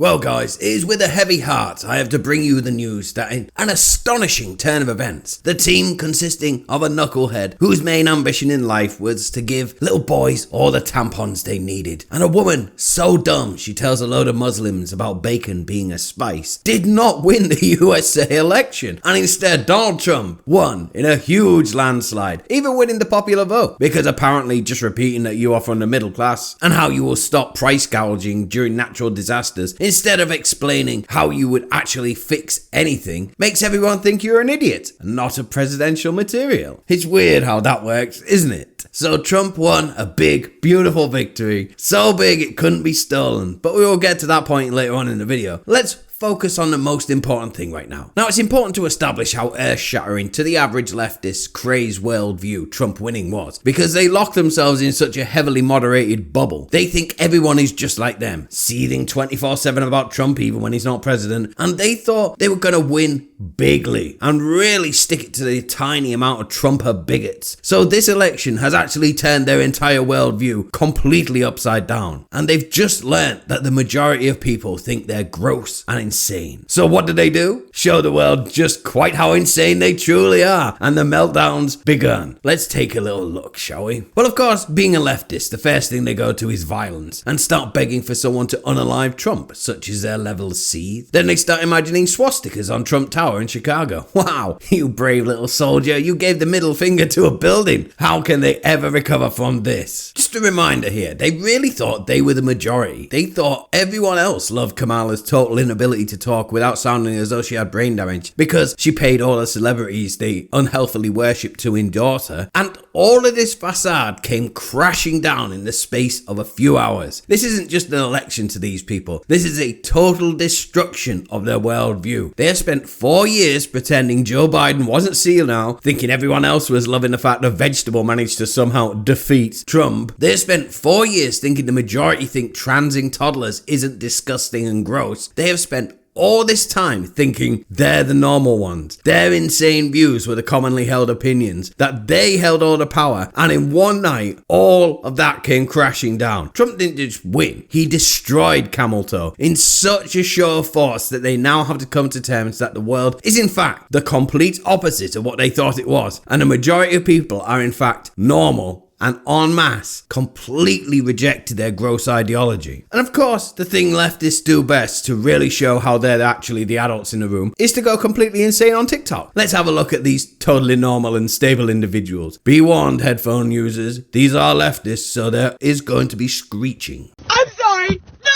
Well guys, it is with a heavy heart I have to bring you the news that in an astonishing turn of events, the team consisting of a knucklehead whose main ambition in life was to give little boys all the tampons they needed, and a woman so dumb she tells a load of Muslims about bacon being a spice, did not win the USA election, and instead Donald Trump won in a huge landslide, even winning the popular vote, because apparently just repeating that you are from the middle class and how you will stop price gouging during natural disasters instead of explaining how you would actually fix anything makes everyone think you're an idiot and not a presidential material. It's weird how that works, isn't it? So Trump won a big, beautiful victory. So big it couldn't be stolen. But we will get to that point later on in the video. Let's focus on the most important thing right now. Now, it's important to establish how earth-shattering to the average leftist crazed worldview Trump winning was, because they lock themselves in such a heavily moderated bubble. They think everyone is just like them, seething 24/7 about Trump even when he's not president, and they thought they were going to win bigly and really stick it to the tiny amount of Trumper bigots. So this election has actually turned their entire worldview completely upside down, and they've just learnt that the majority of people think they're gross and insane. So what do? Show the world just quite how insane they truly are, and the meltdown's begun. Let's take a little look, shall we? Well, of course, being a leftist, the first thing they go to is violence, and start begging for someone to unalive Trump, such as their level Seethe. Then they start imagining swastikas on Trump Tower in Chicago. Wow, you brave little soldier, you gave the middle finger to a building. How can they ever recover from this? Just a reminder here, they really thought they were the majority. They thought everyone else loved Kamala's total inability to talk without sounding as though she had brain damage, because she paid all the celebrities they unhealthily worshipped to endorse her, and all of this facade came crashing down in the space of a few hours. This isn't just an election to these people, this is a total destruction of their worldview. They have spent 4 years pretending Joe Biden wasn't senile, thinking everyone else was loving the fact that Vegetable managed to somehow defeat Trump. They have spent 4 years thinking the majority think transing toddlers isn't disgusting and gross. They have spent all this time thinking they're the normal ones. Their insane views were the commonly held opinions, that they held all the power, and in one night, all of that came crashing down. Trump didn't just win, he destroyed Camel Toe in such a show of force that they now have to come to terms that the world is in fact the complete opposite of what they thought it was, and the majority of people are in fact normal and en masse completely rejected their gross ideology. And of course, the thing leftists do best to really show how they're actually the adults in the room is to go completely insane on TikTok. Let's have a look at these totally normal and stable individuals. Be warned, headphone users, these are leftists, so there is going to be screeching. I'm sorry! No!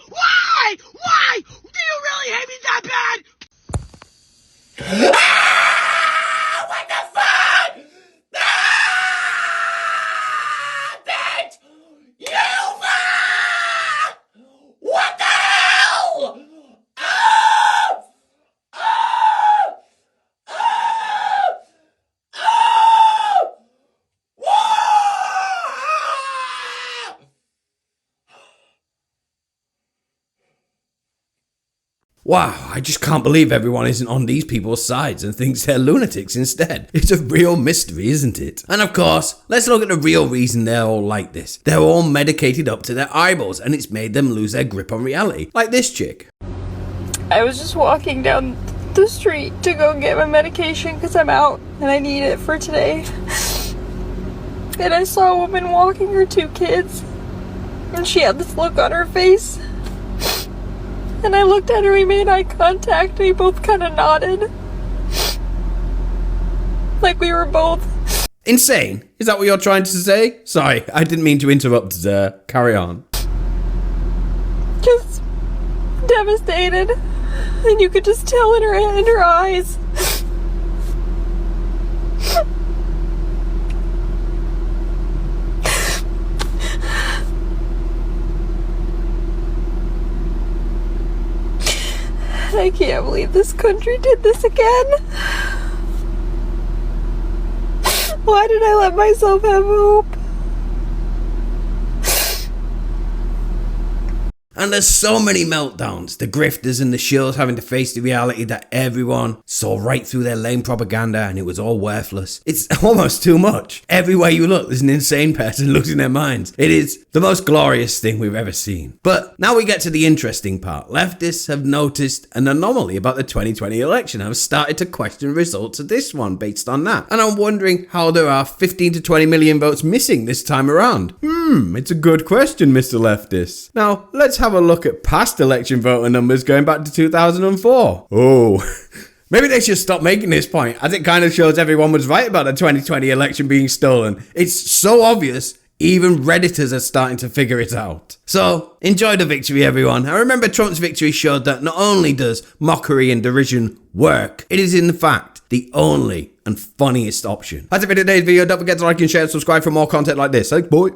Why? Do you really hate me that bad? What the fuck? Bitch! You fuck! What the hell? Wow, I just can't believe everyone isn't on these people's sides and thinks they're lunatics instead. It's a real mystery, isn't it? And of course, let's look at the real reason they're all like this. They're all medicated up to their eyeballs, and it's made them lose their grip on reality. Like this chick. I was just walking down the street to go get my medication because I'm out and I need it for today. And I saw a woman walking her 2 kids, and she had this look on her face. And I looked at her, we made eye contact, and we both kind of nodded. Like we were both insane? Is that what you're trying to say? Sorry, I didn't mean to interrupt, sir. Carry on. Just devastated. And you could just tell in her eyes. I can't believe this country did this again. Why did I let myself have hope? And there's so many meltdowns. The grifters and the shills having to face the reality that everyone saw right through their lame propaganda and it was all worthless. It's almost too much. Everywhere you look, there's an insane person losing their minds. It is the most glorious thing we've ever seen. But now we get to the interesting part. Leftists have noticed an anomaly about the 2020 election and have started to question results of this one based on that. And I'm wondering how there are 15 to 20 million votes missing this time around. It's a good question, Mr. Leftist. Now, let's have a look at past election voter numbers going back to 2004. Oh, maybe they should stop making this point, as it kind of shows everyone was right about the 2020 election being stolen. It's so obvious, even Redditors are starting to figure it out. So, enjoy the victory, everyone. And remember, Trump's victory showed that not only does mockery and derision work, it is in fact the only and funniest option. That's it for today's video. Don't forget to like and share and subscribe for more content like this. Thanks, boy.